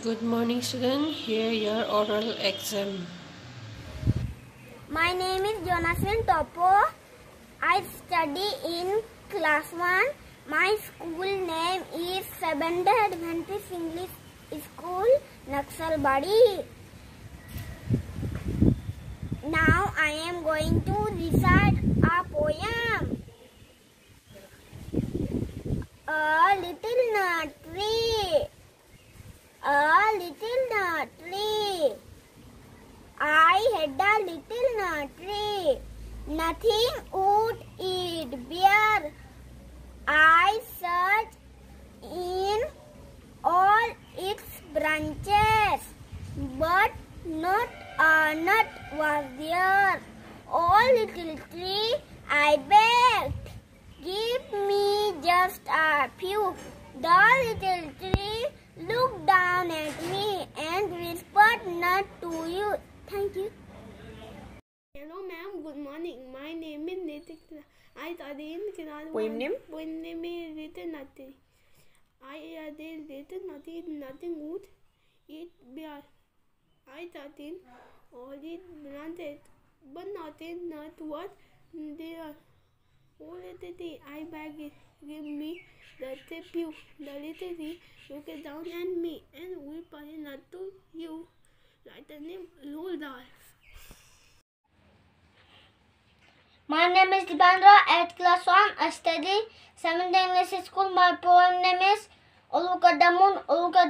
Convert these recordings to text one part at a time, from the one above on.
Good morning, student. Here your oral exam. My name is Jonathan Topo. I study in class 1. My school name is Seventh-day Adventist English School, Naxalbari. Now I am going to recite a poem. A little nut tree, a little nut tree. I had a little nut tree, nothing would it bear. I searched in all its branches, but not a nut was there. Oh, little tree, I begged, give me just a few. The little tree looked down at me and whispered, "Not to you." Thank you. Hello, ma'am. Good morning. My name is Nitik. I study in class 1. Poem name? Poem name is Little Nothing. I had a little nothing would it bear. I thought in all it branches, but nothing not was there. Oh, little tree, I beg it, give me the few. The little tree looked down at me and whispered, "Not to you." Like the name Loldar. My name is Dibandra. At class 1, I study 7th English School. My poem name is Oluka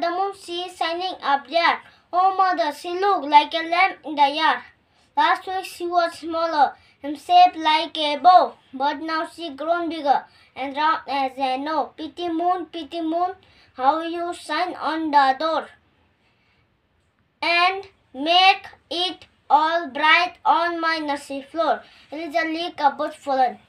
the moon, she is shining up there. Oh mother, she looked like a lamp in the yard. Last week she was smaller and shaped like a bow, but now she grown bigger and round as a know. Pretty moon, how you shine on the door and make it all bright on my nursery floor. It is a leak about fallen.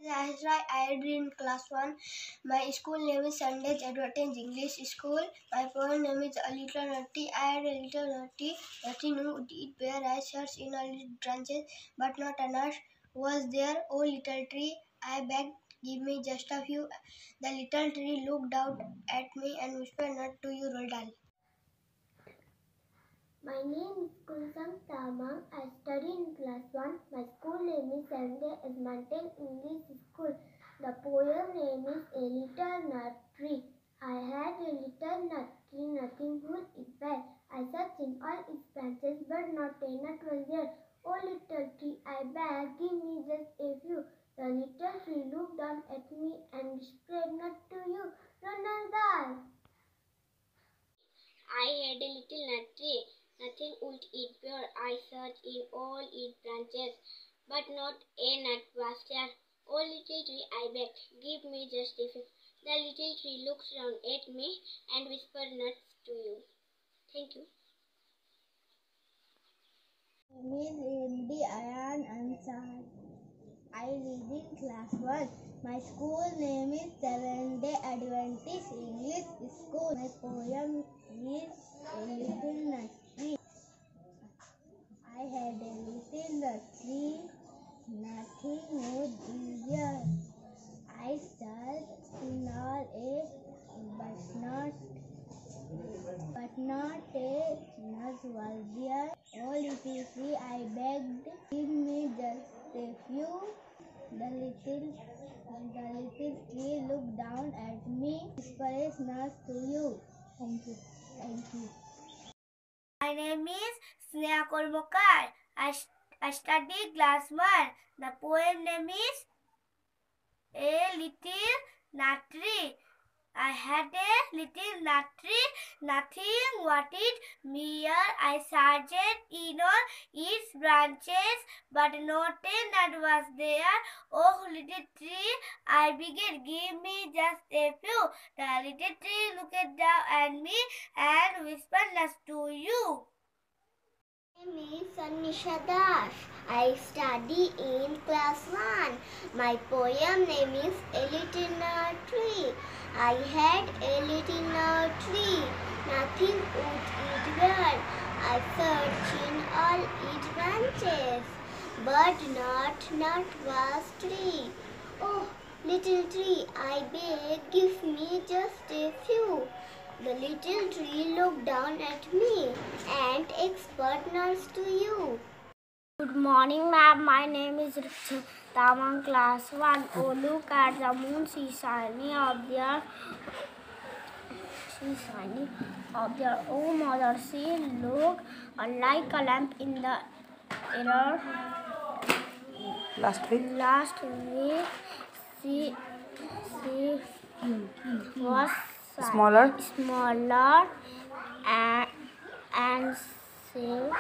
Zahra, I read in class 1. My school name is Seventh-day Adventist English School. My poem name is A Little Nutty. I had a little nutty, nothing would eat bear. I searched in all its branches, but not a nut was there. Oh, little tree, I begged, give me just a few. The little tree looked down at me and whispered, "Not to you, Roald Dahl." My name is Kulsum Tamang. I study in class 1. My school name is Seventh-day Adventist English School. The poem name is A Little Nut Tree. I had a little nut tree, nothing would it bear. I searched in all its branches, but not a nut was there. Oh, little tree, I beg, give me just a few. The little tree looked down at me and whispered, "Not to you, Roald Dahl." I had a little nut tree, nothing would it bear. I searched in all its branches, but not a nut was there. Oh, little tree, I begged, give me just a few. The little tree looked round at me and whispered, "Nuts to you." Thank you. My name is MD Ayan Ansar. I read in class 1. My school name is Seventh-day Adventist English School. My poem is A Little Nut Tree. I had a little nut tree, nothing would easier. I searched in all it, but not a nut was there. Oh, little tree, I begged, give me just a few. The little tree looked down at me, whispered, "Not to you." Thank you. Thank you. My name is Sneha Kolmokar. I study class 1. The poem name is A Little Nut Tree. I had a little nut tree, nothing what it mere. I searched in all its branches, but not a nut was there. Oh, little tree, I begged, give me just a few. The little tree looked down at me and whispered, "Nuts to you." My name is Sanisha Das. I study in class 1. My poem name is A Little Nut Tree. I had a little nut tree, nothing would it bear. I searched in all its branches, but not nut was tree. Oh, little tree, I beg, give me just a few. The little tree looked down at me. And expert nurse to you. Good morning, ma'am. My name is Richa Tamang, class 1. Oh, look at the moon. She's shining up there. She's shining up there. Oh, mother, she look like a lamp in the air. Last week, she was smaller. and shaped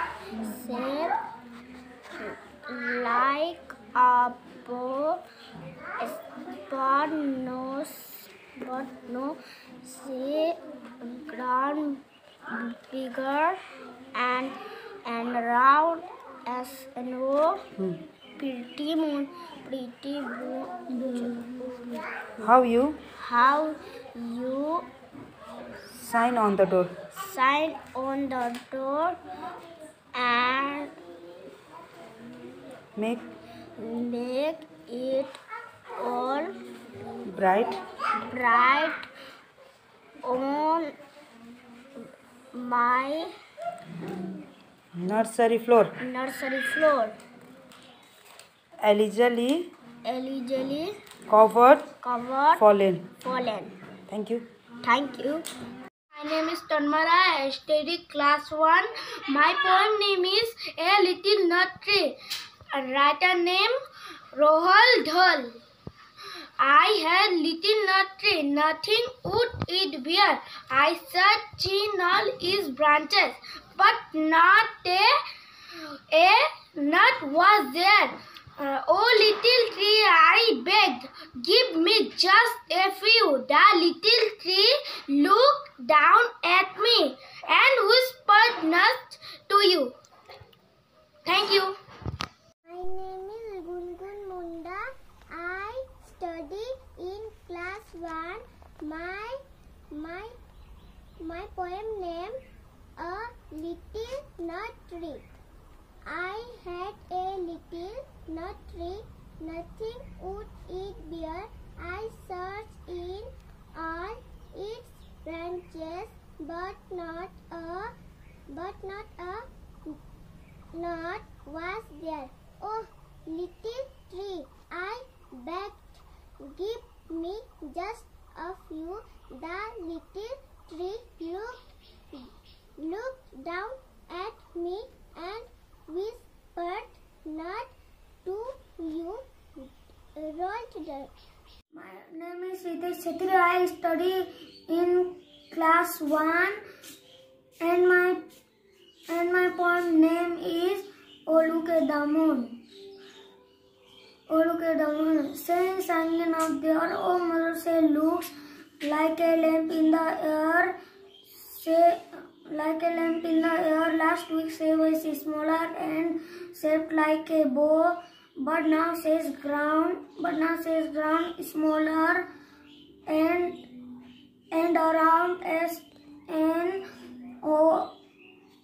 like a bow, but no, she ground bigger and round as no. Pretty moon. How you sign on the door? Sign on the door and Make it all bright on my nursery floor. Illegally covered fallen. Thank you. My name is Tanmara. I study class 1. My poem name is A Little Nut Tree. A writer name Roald Dahl. I had little nut tree, nothing would it bear. I searched in all its branches, but not a nut was there. Oh little tree, I begged, give me just a few. The little tree looked down at me and whispered nuts to you. Thank you. My name is Gungun Munda. I study in class 1. My poem name A Little Nut Tree. I had a little nut tree, nothing would it bear. I searched in all its branches, but not a nut was there. Oh, little tree, I begged, give me just a few. The little tree looked down at me and whispered not to you. Rolled the. My name is Ritesh Chhetri. I study in class 1 and my poem name is Oluke Damun. Saying shining up there, oh mother, say looks like a lamp in the air. Last week say was smaller and shaped like a bow, but now says ground smaller and around as an oh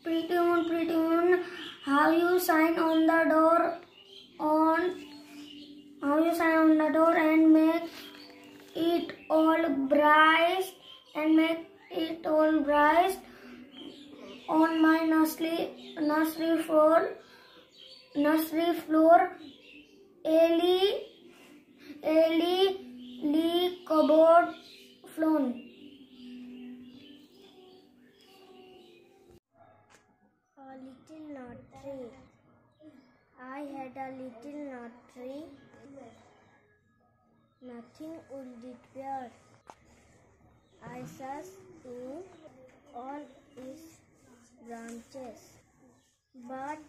pretty moon, how you sign on the door and make it all bright on my nursery floor. Ellie Lee cupboard flown. A little nut tree. I had a little nut tree. Nothing would it bear. I searched in all its branches, but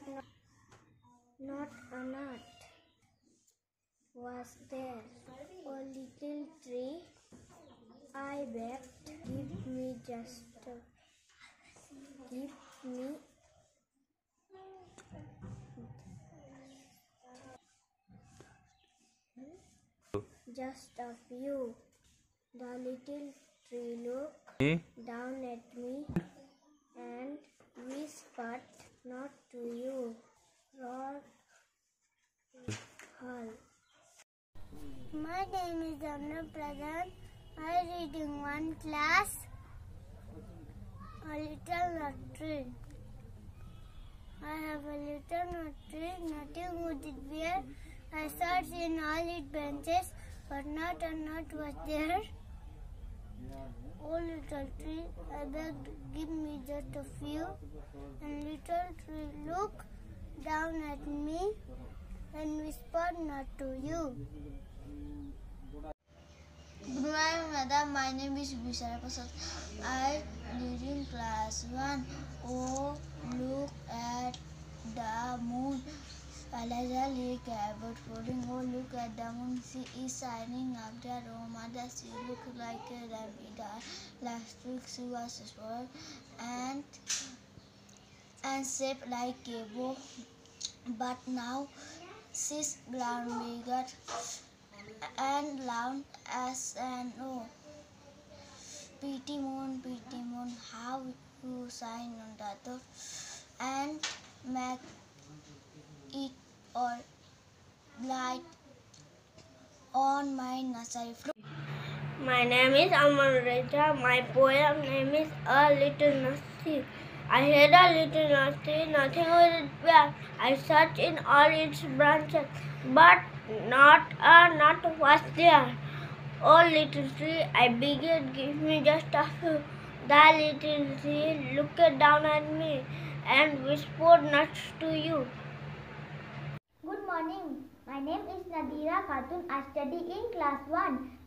not a nut was there. A little tree, I begged, give me just a few. The little tree looked down at me and whispered not to you. Roald Dahl. My name is Amna Pradhan. I read in one class. nut tree. I have a little nut tree, nothing would it bear. I searched in all its branches, but not a nut was there. Oh little tree, I begged, give me just a few. And little tree looked down at me and whispered, not to you. Good morning, madam. My name is Bishara Prasad. I live in class 1. Oh, look at the moon. Elijah Lee Cabot falling. Oh, look at the moon. She is shining up there. Oh, mother, she looks like a rabbit. Last week she was small and shaped like a bow, but now she's grown bigger and round as an O. Pretty moon, how you shine on the door and make it all bright on my nursery floor. My name is Aman Reja. My poem name is A Little Nursery. I had a little nursery, nothing was there. I searched in all its branches, but not a nut was there. Oh little tree, I begged, give me just a few. The little tree looked down at me and whispered nuts to you. Good morning. My name is Nadira Khatun. I study in class 1.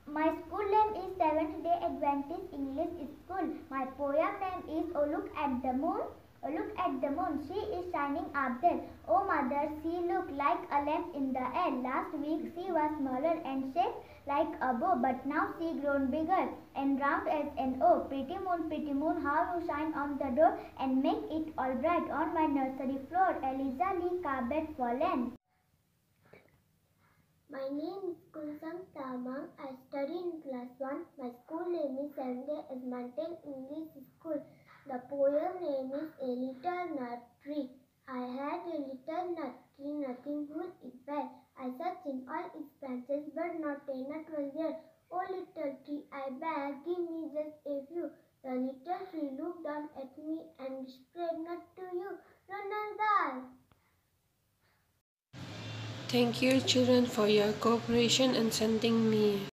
My school name is Seventh Day Adventist English School. My poem name is Oh Look at the Moon. Oh look at the moon, she is shining up there. Oh mother, she looked like a lamp in the air. Last week she was smaller and shaped like a bow, but now she grown bigger and round as an O. Pretty moon, how you shine on the door and make it all bright on my nursery floor. Eliza Lee Cabot Fallen. My name is Kulsang Tamang. I study in class 1. My school name is Seventh Day Adventist English School. The poem name is A Little Nut Tree. I had a little nut tree, nothing would it bear. I searched in all its branches, but not a nut was there. Oh little tree, I beg, give me just a few. The little tree looked down at me and whispered, not to you, Ronaldal. Thank you children for your cooperation and sending me.